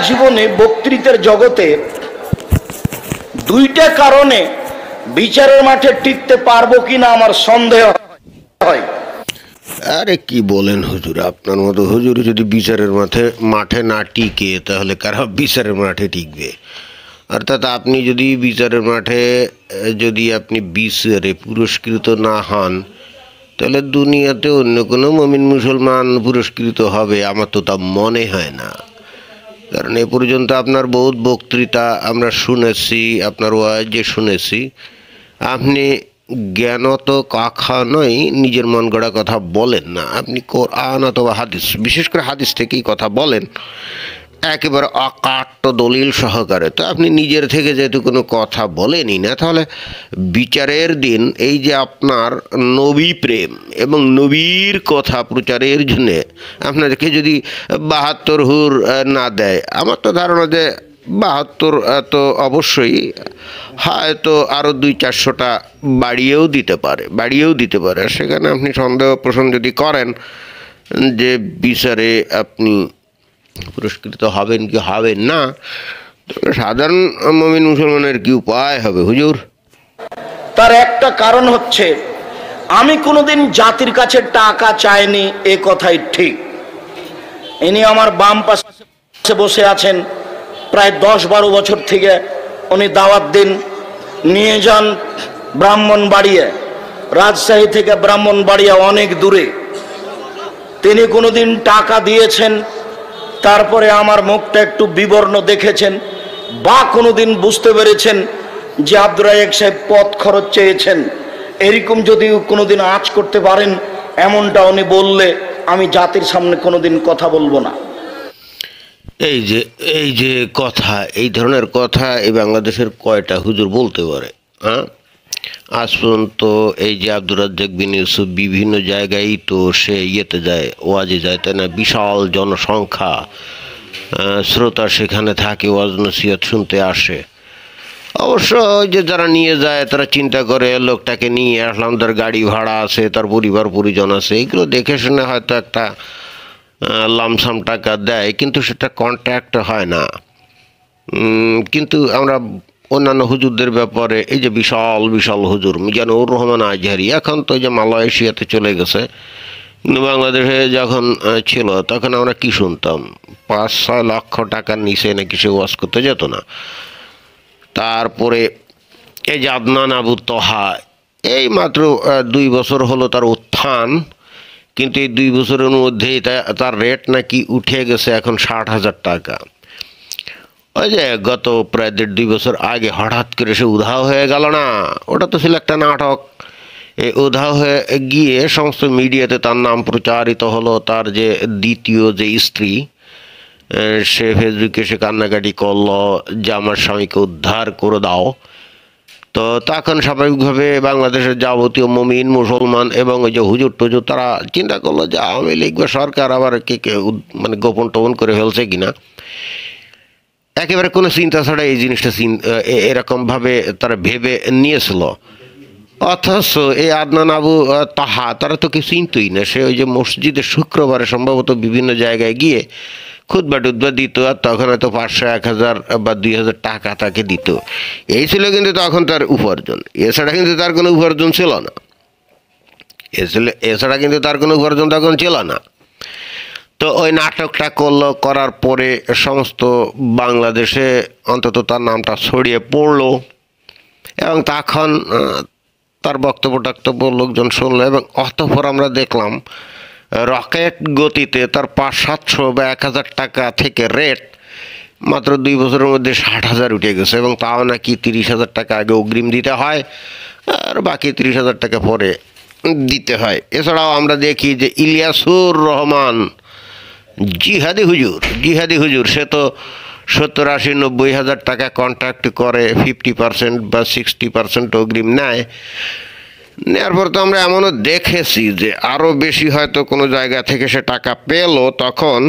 জীবনে বক্তৃতার জগতে দুইটা কারণে বিচারের মাঠে টিকতে পারবো কিনা আমার সন্দেহ হয়। আরে কি বলেন হুজুর, আপনার মতো হুজুর যদি বিচারের মাঠে না টিকে তাহলে কারা বিচারের মাঠে টিকবে? অর্থাৎ আপনি যদি বিচারের মাঠে যদি আপনি বিচারে পুরস্কৃত না হন তাহলে দুনিয়াতে অন্য কোনো মুমিন মুসলমান পুরস্কৃত হবে আমার তো তা মনে হয় না। কারণ এ পর্যন্ত আপনার বহুত বক্তৃতা আমরা শুনেছি, আপনার ওয়াজে শুনেছি, আপনি জ্ঞানত কখনোই নিজের মন গড়া কথা বলেন না। আপনি কোরআন অথবা হাদিস, বিশেষ করে হাদিস থেকেই কথা বলেন একেবারে অকাট্য দলিল সহকারে। তো আপনি নিজের থেকে যেহেতু কোনো কথা বলেনই না, তাহলে বিচারের দিন এই যে আপনার নবী প্রেম এবং নবীর কথা প্রচারের জন্যে আপনাদেরকে যদি ৭২ হুর না দেয়, আমার তো ধারণা যে ৭২ তো অবশ্যই, হয়তো আরও ২০০-৪০০টা বাড়িয়েও দিতে পারে। সেখানে আপনি সন্দেহ পোষণ যদি করেন যে বিচারে আপনি পুরস্কৃত হবেন কি হবেন না, সাধারণ মুমিন মুসলমানের কি উপায় হবে হুজুর? তার একটা কারণ হচ্ছে আমি কোনোদিন জাতির কাছে টাকা চাইনি, এ কথাই ঠিক। ইনি আমার বাম পাশে বসে আছেন, প্রায় ১০-১২ বছর থেকে উনি দাওয়াত দিন, নিয়ে যান ব্রাহ্মণবাড়িয়া, রাজশাহী থেকে ব্রাহ্মণবাড়িয়া অনেক দূরে। তিনি কোনোদিন টাকা দিয়েছেন, তারপরে আমার মুখটা একটু বিবর্ণ দেখেছেন, বা কোনোদিন বুঝতে পেরেছেন যে আব্দুর রাজ্জাক সাহেব পথ খরচ চেয়েছেন, এরকম যদি কোনোদিন আঁচ করতে পারেন এমনটা উনি বললে আমি জাতির সামনে কোনোদিন কথা বলবো না। এই যে কথা, এই ধরনের কথা এই বাংলাদেশের কয়টা হুজুর বলতে পারে? হ্যাঁ, আজ পর্যন্ত এই যে আব্দুর রাজ্জাক বিন ইউসুফ বিভিন্ন জায়গায় তো সে ইয়েতে যায়, ওয়াজে যায়, তাই না? বিশাল জনসংখ্যা, শ্রোতা সেখানে থাকে, ওয়াজ নসিহত শুনতে আসে। অবশ্য যে যারা নিয়ে যায় তারা চিন্তা করে লোকটাকে নিয়ে আসলাম, তার গাড়ি ভাড়া আছে, তার পরিবার পরিজন আছে, এগুলো দেখে শুনে হয়তো একটা লামসাম টাকা দেয়, কিন্তু সেটা কন্ট্যাক্ট হয় না। কিন্তু আমরা অন্যান্য হুজুরদের ব্যাপারে, এই যে বিশাল বিশাল হুজুর মিজানুর রহমান আজহারি, এখন তো যে মালয়েশিয়াতে চলে গেছে, কিন্তু বাংলাদেশে যখন ছিল তখন আমরা কি শুনতাম, ৫-৬ লক্ষ টাকার নিচে নাকি সে ওয়াজ করতে যেত না। তারপরে এই যে আদনান আবু তহা, এই মাত্র ২ বছর হলো তার উত্থান, কিন্তু এই ২ বছরের মধ্যেই তার রেট নাকি উঠে গেছে এখন ৬০,০০০ টাকা। ওই যে গত প্রায় ১.৫-২ বছর আগে হঠাৎ করে সে উধাও হয়ে গেল না, ওটা তো ছিল একটা নাটক। এই উধাও হয়ে গিয়ে সমস্ত মিডিয়াতে তার নাম প্রচারিত হলো। তার যে দ্বিতীয় যে স্ত্রী, সে ফেসবুকে সে কান্নাকাটি করলো যে আমার স্বামীকে উদ্ধার করে দাও। তো তখন স্বাভাবিকভাবে বাংলাদেশের যাবতীয় মুমিন মুসলমান এবং ওই যে হুজুর টুজুর তারা চিন্তা করলো যে আওয়ামী লীগ বা সরকার আবার কে মানে গোপন টোপন করে ফেলছে কিনা। একেবারে কোনো চিন্তা ছাড়া এই জিনিসটা এরকমভাবে তারা ভেবে নিয়েছিল। অথচ এই আদনান আবু তাহা তারা তো কিছু চিনতই না। সে ওই যে মসজিদে শুক্রবারে সম্ভবত বিভিন্ন জায়গায় গিয়ে খুতবা টুতবা দিত, আর তখন হয়তো ৫০০, ১,০০০ বা ২,০০০ টাকা তাকে দিত। এই ছিল কিন্তু তখন তার উপার্জন। এছাড়া কিন্তু তার কোনো উপার্জন ছিল না। তখন ছিল না। তো ওই নাটকটা করার পরে সমস্ত বাংলাদেশে অন্তত তার নামটা ছড়িয়ে পড়লো, এবং তখন তার বক্তব্য লোকজন শুনলো, এবং অতঃপর আমরা দেখলাম রকেট গতিতে তার ৫০০-৭০০ বা ১,০০০ টাকা থেকে রেট মাত্র ২ বছরের মধ্যে ৬০,০০০ উঠে গেছে, এবং তাও নাকি ৩০,০০০ টাকা আগে অগ্রিম দিতে হয় আর বাকি ৩০,০০০ টাকা পরে দিতে হয়। এছাড়াও আমরা দেখি যে ইলিয়াসুর রহমান জিহাদি হুজুর সে তো ৭০-৮০-৯০,০০০ টাকা কন্ট্রাক্ট করে, 50% বা 60% অগ্রিম নেয়। নেওয়ার পর তো আমরা এমনও দেখেছি যে আরও বেশি হয়তো কোনো জায়গা থেকে সে টাকা পেল, তখন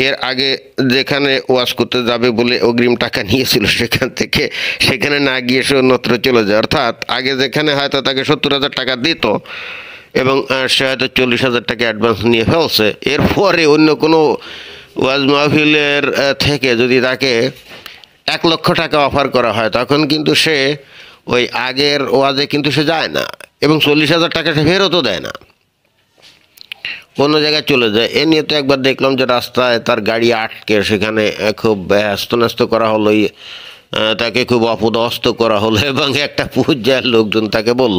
এর আগে যেখানে ওয়াজ করতে যাবে বলে অগ্রিম টাকা নিয়েছিল সেখানে না গিয়ে সে অন্যত্র চলে যায়। অর্থাৎ আগে যেখানে হয়তো তাকে ৭০,০০০ টাকা দিত এবং সে হয়তো ৪০,০০০ টাকা অ্যাডভান্স নিয়ে ফেলছে, এরপরে অন্য কোনো ওয়াজ মাহফিলের থেকে যদি তাকে 1 লক্ষ টাকা অফার করা হয়, তখন কিন্তু সে ওই আগের ওয়াজে কিন্তু সে যায় না, এবং 40,000 টাকা সে ফেরতও দেয় না, অন্য জায়গায় চলে যায়। এ নিয়ে তো একবার দেখলাম যে রাস্তায় তার গাড়ি আটকে, সেখানে খুব ব্যস্ত করা হলো, তাকে খুব অপদস্থ করা হলো, এবং একটা পর্যায়ের লোকজন তাকে বলল,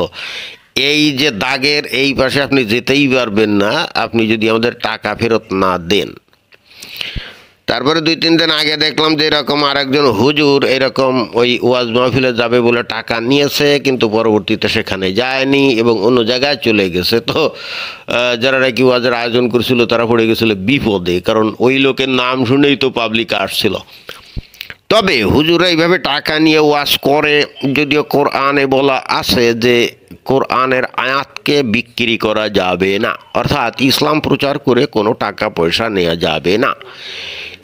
এই যে দাগের এই পাশে আপনি যেতেই পারবেন না আপনি যদি আমাদের টাকা ফেরত না দেন। তারপরে 2-3 দিন আগে দেখলাম যে এরকম আরেকজন হুজুর এরকম ওই ওয়াজ মাহফিলে যাবে বলে টাকা নিয়েছে, কিন্তু পরবর্তীতে সেখানে যায়নি এবং অন্য জায়গায় চলে গেছে। তো যারা নাকি ওয়াজের আয়োজন করেছিল তারা পড়ে গেছিল বিপদে, কারণ ওই লোকের নাম শুনেই তো পাবলিক আসছিল। তবে হুজুরা এইভাবে টাকা নিয়ে ওয়াজ করে, যদিও কোরআনে বলা আছে যে কোরআনের আয়াতকে বিক্রি করা যাবে না, অর্থাৎ ইসলাম প্রচার করে কোনো টাকা পয়সা নেওয়া যাবে না।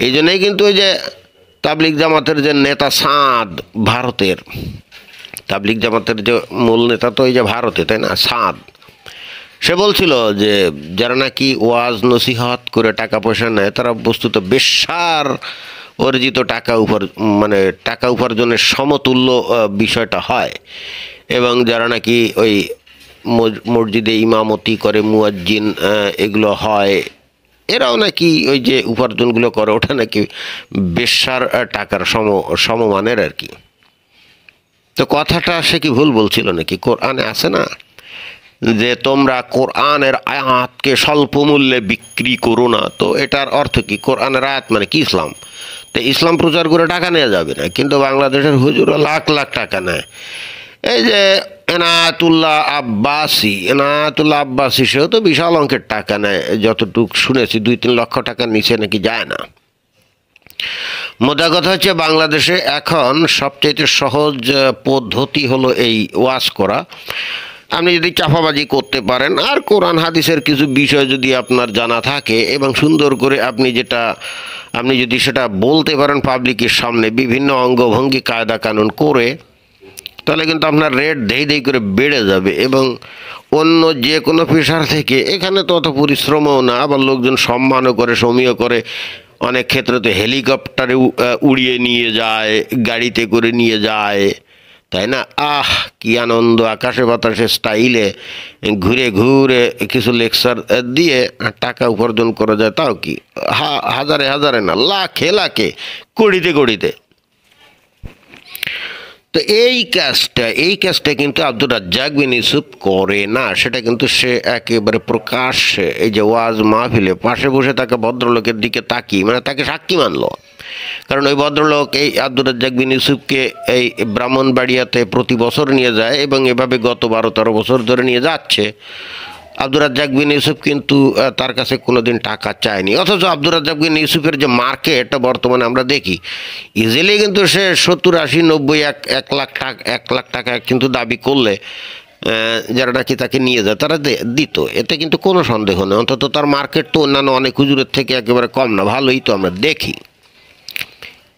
এই জন্যই কিন্তু ওই যে তাবলিগ জামাতের যে নেতা সাদ, ভারতের তাবলিগ জামাতের যে মূল নেতা তো এই যে ভারতে, তাই না, সাদ, সে বলছিল যে যারা নাকি ওয়াজ নসিহত করে টাকা পয়সা নেয় তারা বস্তুত বেশ্যার অর্জিত টাকা উপার্জনের সমতুল্য বিষয়টা হয়, এবং যারা নাকি ওই মসজিদে ইমামতি করে, মুয়াজ্জিন এগুলো হয়, এরাও নাকি ওই যে উপার্জনগুলো করে ওটা নাকি বেশ্যার টাকার সমমানের আর কি। তো কথাটা সে কি ভুল বলছিল নাকি? কোরআনে আছে না যে তোমরা কোরআনের আয়াতকে স্বল্প মূল্যে বিক্রি করো না। তো এটার অর্থ কি? কোরআনের আয়াত মানে কি ইসলাম? তো ইসলাম প্রচার করে টাকা নেওয়া যাবে না, কিন্তু বাংলাদেশের হুজুরা লাখ লাখ টাকা নেয়। এই যে এনায়েতুল্লাহ আব্বাসি সেও তো বিশাল অঙ্কের টাকা নেয়, যতটুকু শুনেছি 2-3 লক্ষ টাকার নিচে নাকি যায় না। মোদ্দা কথা হচ্ছে বাংলাদেশে এখন সবচেয়ে সহজ পদ্ধতি হলো এই ওয়াজ করা। আপনি যদি চাপাবাজি করতে পারেন আর কোরআন হাদিসের কিছু বিষয় যদি আপনার জানা থাকে এবং সুন্দর করে আপনি যদি সেটা বলতে পারেন পাবলিকের সামনে বিভিন্ন অঙ্গভঙ্গি কায়দা কানুন করে, তাহলে কিন্তু আপনার রেট ধেই করে বেড়ে যাবে। এবং অন্য যে কোনো পেশার থেকে এখানে তো অত পরিশ্রমও না, আবার লোকজন সম্মানও করে, সমীহ করে, অনেক ক্ষেত্রে তো হেলিকপ্টারে উড়িয়ে নিয়ে যায়, গাড়িতে করে নিয়ে যায়, তাই না? কি আনন্দ! আকাশে বাতাসে স্টাইলে ঘুরে ঘুরে কিছু লেকচার দিয়ে টাকা উপার্জন করা যায়, তাও কি হাজারে না, লাখে কোটিতে। তো এই কাজটা কিন্তু আব্দুর রাজ্জাক বিন ইউসুফ করে না, সেটা কিন্তু সে একেবারে প্রকাশ্যে এই যে ওয়াজ মাহফিলে পাশে বসে তাকে ভদ্রলোকের দিকে তাকিয়ে তাকে সাক্ষী মানলো। কারণ ওই ভদ্রলোক এই আব্দুর রাজ্জাক বিন ইউসুফকে এই ব্রাহ্মণবাড়িয়াতে প্রতি বছর নিয়ে যায় এবং এভাবে গত 12-13 বছর ধরে নিয়ে যাচ্ছে। আব্দুর রাজ্জাক বিন ইউসুফ কিন্তু তার কাছে কোনোদিন টাকা চায়নি, অথচ আব্দুর রাজ্জাক বিন ইউসুফের যে মার্কেট বর্তমানে আমরা দেখি, ইজিলি কিন্তু সে 70, 80, 90, 1 লাখ টাকা কিন্তু দাবি করলে যারা নাকি তাকে নিয়ে যায় তারা দিত, এতে কিন্তু কোনো সন্দেহ নেই। অন্তত তার মার্কেট তো অন্যান্য অনেক হুজুরের থেকে একেবারে কম না, ভালোই তো আমরা দেখি।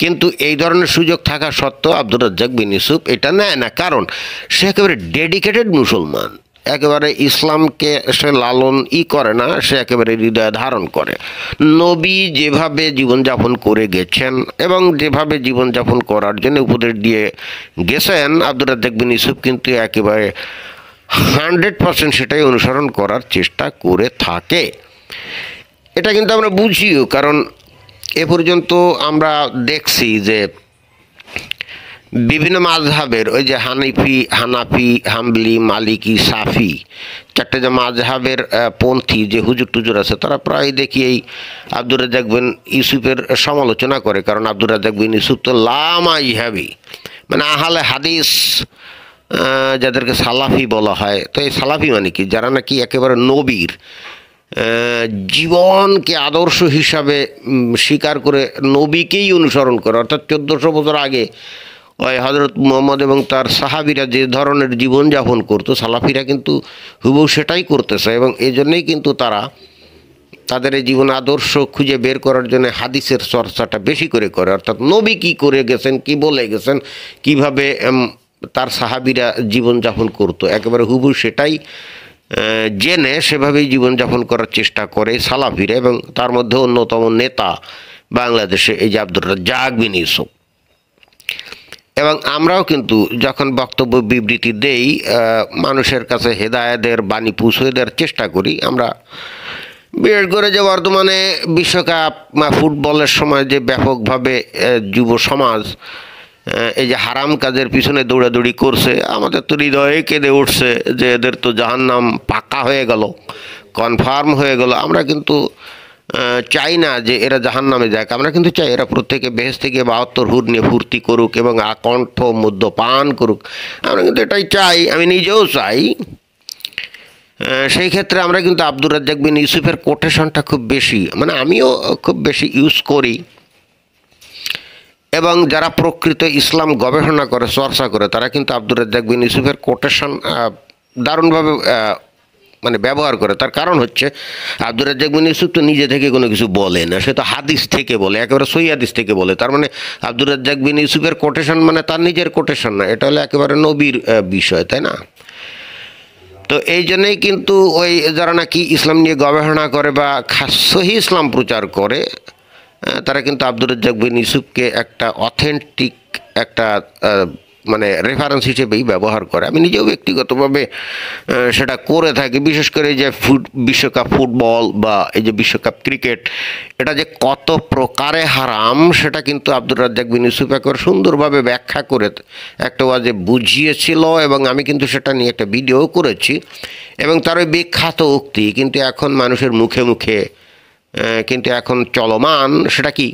কিন্তু এই ধরনের সুযোগ থাকা সত্ত্বেও আব্দুর রাজ্জাক বিন ইউসুফ এটা নেয় না, কারণ সে একেবারে ডেডিকেটেড মুসলমান, একেবারে ইসলামকে সে লালন করে না, সে একেবারে হৃদয়ে ধারণ করে। নবী যেভাবে জীবনযাপন করে গেছেন এবং যেভাবে জীবনযাপন করার জন্য উপদেশ দিয়ে গেছেন, আব্দুর রাজ্জাক বিন ইউসুফ কিন্তু একেবারে 100% সেটাই অনুসরণ করার চেষ্টা করে থাকে। এটা কিন্তু আমরা বুঝিও, কারণ এ পর্যন্ত আমরা দেখছি যে বিভিন্ন মাযহাবের ওই যে হানাফি, হাম্বলি, মালিকি, সাফি, 4টে যে মাযহাবের পন্থী যে হুজুর টুজুর আছে তারা প্রায় দেখি এই আব্দুর রাজ্জাক বিন ইউসুফের সমালোচনা করে। কারণ আব্দুর রাজ্জাক বিন ইউসুফ তো লামাযহাবি, আহলে হাদিস, যাদেরকে সালাফি বলা হয়। তো এই সালাফি মানে কি? যারা নাকি একেবারে নবীর জীবনকে আদর্শ হিসাবে স্বীকার করে নবীকেই অনুসরণ করে, অর্থাৎ 1400 বছর আগে ওই হজরত মুহাম্মদ এবং তার সাহাবিরা যে ধরনের জীবনযাপন করতো, সালাফিরা কিন্তু হুবহু সেটাই করতেছে। এবং এই জন্যই কিন্তু তারা তাদের এই জীবন আদর্শ খুঁজে বের করার জন্য হাদিসের চর্চাটা বেশি করে, অর্থাৎ নবী কী করে গেছেন, কি বলে গেছেন, কিভাবে তার সাহাবিরা জীবনযাপন করতো, একেবারে হুবহু সেটাই জেনে সেভাবেই জীবনযাপন করার চেষ্টা করে সালাফিরা। এবং তার মধ্যে অন্যতম নেতা বাংলাদেশে এই যে আব্দুর রাজ্জাক বিন ইউসুফ। এবং আমরাও কিন্তু যখন বক্তব্য বিবৃতি দেই মানুষের কাছে হেদায়েতের বাণী পৌঁছে দেওয়ার চেষ্টা করি। আমরা বিশেষ করে যে বর্তমানে বিশ্বকাপ ফুটবলের সময় যে ব্যাপকভাবে যুব সমাজ এই যে হারাম কাজের পিছনে দৌড়াদৌড়ি করছে, আমাদের তো হৃদয়ে কেঁদে উঠছে যে এদের তো জাহান্নাম পাকা হয়ে গেল, কনফার্ম হয়ে গেল। আমরা কিন্তু চাই না যে এরা জাহান্নামে যাক, আমরা কিন্তু চাই এরা প্রত্যেকে বেহেশত থেকে 72 হুর নিয়ে ফুর্তি করুক এবং আকণ্ঠ মদ্যপান করুক। আমরা কিন্তু এটাই চাই, আমি নিজেও চাই। সেই ক্ষেত্রে আমরা কিন্তু আব্দুর রাজ্জাক বিন ইউসুফের কোটেশনটা খুব বেশি, মানে আমিও খুব বেশি ইউজ করি। এবং যারা প্রকৃত ইসলাম গবেষণা করে, চর্চা করে, তারা কিন্তু আব্দুর রাজ্জাক বিন ইউসুফের কোটেশন দারুণভাবে মানে ব্যবহার করে। তার কারণ হচ্ছে আব্দুর রাজ্জাক বিন ইউসুফ তো নিজে থেকে কোনো কিছু বলে না, সে তো হাদিস থেকে বলে, একেবারে সহি হাদিস থেকে বলে। তার মানে আব্দুর রাজ্জাক বিন ইউসুফের কোটেশন মানে তার নিজের কোটেশন না, এটা হলো একেবারে নবীর বিষয়, তাই না? তো এই জন্যই কিন্তু ওই যারা নাকি ইসলাম নিয়ে গবেষণা করে বা সহি ইসলাম প্রচার করে, তারা কিন্তু আব্দুর রাজ্জাক বিন ইউসুফকে একটা অথেন্টিক একটা মানে রেফারেন্স হিসেবেই ব্যবহার করে। আমি নিজেও ব্যক্তিগতভাবে সেটা করে থাকি। বিশেষ করে এই যে বিশ্বকাপ ফুটবল বা এই যে বিশ্বকাপ ক্রিকেট, এটা যে কত প্রকারে হারাম সেটা কিন্তু আব্দুর রাজ্জাক বিন ইউসুফ একবার সুন্দরভাবে ব্যাখ্যা করে একটা ওয়াজে বুঝিয়েছিল, এবং আমি কিন্তু সেটা নিয়ে একটা ভিডিও করেছি। এবং তার ওই বিখ্যাত উক্তি কিন্তু এখন মানুষের মুখে মুখে কিন্তু এখন চলমান। সেটা কি?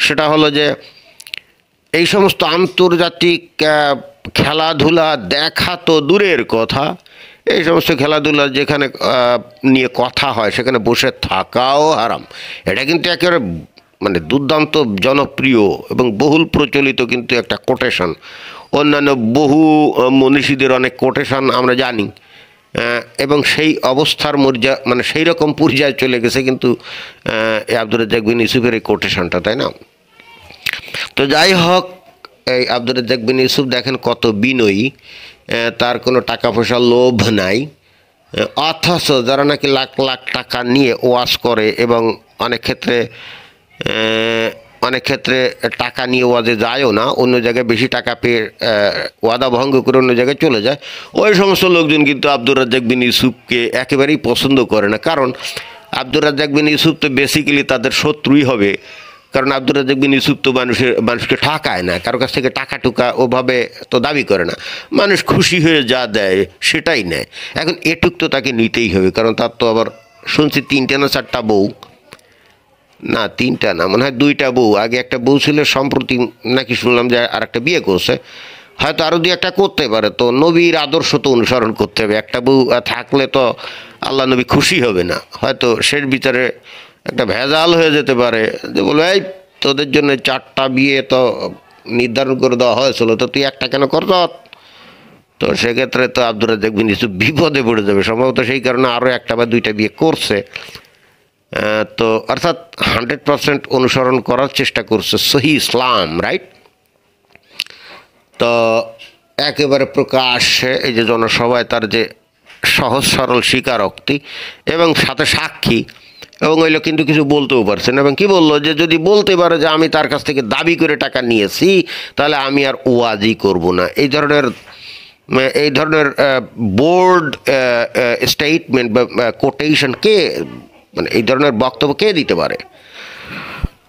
সেটা হলো যে এই সমস্ত আন্তর্জাতিক খেলাধুলা দেখা তো দূরের কথা, এই সমস্ত খেলাধুলা যেখানে নিয়ে কথা হয় সেখানে বসে থাকাও হারাম। এটা কিন্তু একেবারে মানে দুর্দান্ত জনপ্রিয় এবং বহুল প্রচলিত কিন্তু একটা কোটেশন। অন্যান্য বহু মনীষীদের অনেক কোটেশন আমরা জানি, এবং সেই অবস্থার মানে সেই রকম পর্যায়ে চলে গেছে কিন্তু আব্দুর রাজ্জাক বিন ইউসুফের এই কোটেশনটা, তাই না? তো যাই হোক, এই আব্দুর রাজ্জাক বিন ইউসুফ দেখেন কত বিনয়ী, তার কোনো টাকা পয়সার লোভ নাই, অথচ যারা নাকি লাখ লাখ টাকা নিয়ে ওয়াজ করে এবং অনেক ক্ষেত্রে টাকা নিয়ে ওয়াজে যায়ও না, অন্য জায়গায় বেশি টাকা পেয়ে ওয়াদা ভঙ্গ করে অন্য জায়গায় চলে যায়, ওই সমস্ত লোকজন কিন্তু আব্দুর রাজ্জাক বিন ইউসুফকে একেবারেই পছন্দ করে না। কারণ আব্দুর রাজ্জাক বিন ইউসুফ তো বেসিক্যালি তাদের শত্রুই হবে। কারণ আব্দুর রাজ্জাক বিন ইউসুফ তো মানুষকে ঠকায় না, কারো কাছ থেকে টাকা টুকা ওভাবে তো দাবি করে না, মানুষ খুশি হয়ে যা দেয় সেটাই নেয়। এখন এটুক তো তাকে নিতেই হবে, কারণ তার তো আবার শুনছি 3টে না 4টা বউ, না 3টা না, মনে হয় 2টা বউ। আগে একটা বউ ছিল, সম্প্রতি নাকি শুনলাম যে আর একটা বিয়ে করছে, হয়তো আরও 2-1টা করতে পারে। তো নবীর আদর্শ তো অনুসরণ করতে হবে, একটা বউ থাকলে তো আল্লাহ নবী খুশি হবে না, হয়তো শেষ বিচারে একটা ভেজাল হয়ে যেতে পারে যে বলবে এই তোদের জন্য 4টা বিয়ে তো নির্ধারণ করে দেওয়া হয়েছিল, তো তুই একটা কেন করত? তো সেক্ষেত্রে তো আব্দুর রাজ্জাক বিন ইউসুফ বিপদে পড়ে যাবে সম্ভবত, সেই কারণে আরও 1টা বা 2টা বিয়ে করছে। তো অর্থাৎ 100% অনুসরণ করার চেষ্টা করছে সহি ইসলাম, রাইট? তো একেবারে প্রকাশ্যে এই যে জনসভায় তার যে সহজ সরল স্বীকারোক্তি এবং সাথে সাক্ষী, এবং ওই লোক কিন্তু কিছু বলতেও পারছে না। এবং কি বললো যে যদি বলতে পারে যে আমি তার কাছ থেকে দাবি করে টাকা নিয়েছি, তাহলে আমি আর ওয়াজই করব না। এই ধরনের বোর্ড স্টেটমেন্ট বা কোটেশন কে, মানে এই ধরনের বক্তব্য কে দিতে পারে?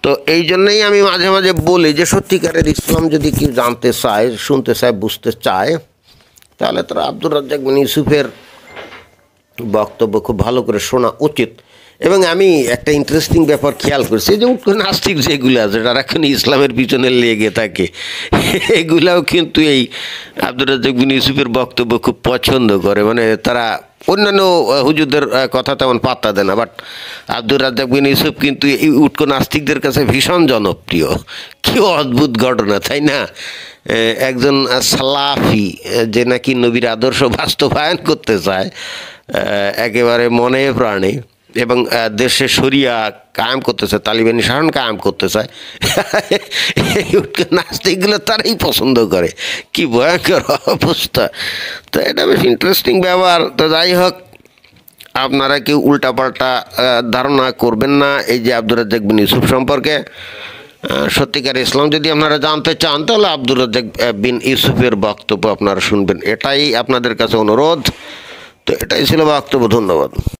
তো এই জন্যই আমি মাঝে মাঝে বলি যে সত্যিকারের ইসলাম যদি কেউ জানতে চায়, শুনতে চায়, বুঝতে চায়, তাহলে তারা আব্দুর রাজ্জাক বিন ইউসুফের বক্তব্য খুব ভালো করে শোনা উচিত। এবং আমি একটা ইন্টারেস্টিং ব্যাপার খেয়াল করছি, যে নাস্তিক যেগুলো আছে যারা এখন ইসলামের পিছনে লেগে থাকে, এগুলাও কিন্তু এই আব্দুর রাজ্জাক বিন ইউসুফের বক্তব্য খুব পছন্দ করে। মানে তারা অন্যান্য হুজুরদের কথা তেমন পাত্তা দেয় না, বাট আব্দুর রাজ্জাক বিন ইউসুফ কিন্তু এই উটকো নাস্তিকদের কাছে ভীষণ জনপ্রিয়। কি অদ্ভুত ঘটনা, তাই না? একজন সালাফি যে নাকি নবীর আদর্শ বাস্তবায়ন করতে চায় একেবারে মনে প্রাণে, এবং দেশে শরিয়া কায়েম করতে চায়, তালিবানি শাসন কায়েম করতে চায়, নাস্তিকগুলো তারাই পছন্দ করে। কি ভয়ঙ্কর অবস্থা! তো এটা বেশ ইন্টারেস্টিং ব্যাপার। তো যাই হোক, আপনারা কেউ উল্টাপাল্টা ধারণা করবেন না এই যে আব্দুর রাজ্জাক বিন ইউসুফ সম্পর্কে। সত্যিকার ইসলাম যদি আপনারা জানতে চান তাহলে আব্দুর রাজ্জাক বিন ইউসুফের বক্তব্য আপনারা শুনবেন, এটাই আপনাদের কাছে অনুরোধ। তো এটাই ছিল বক্তব্য। ধন্যবাদ।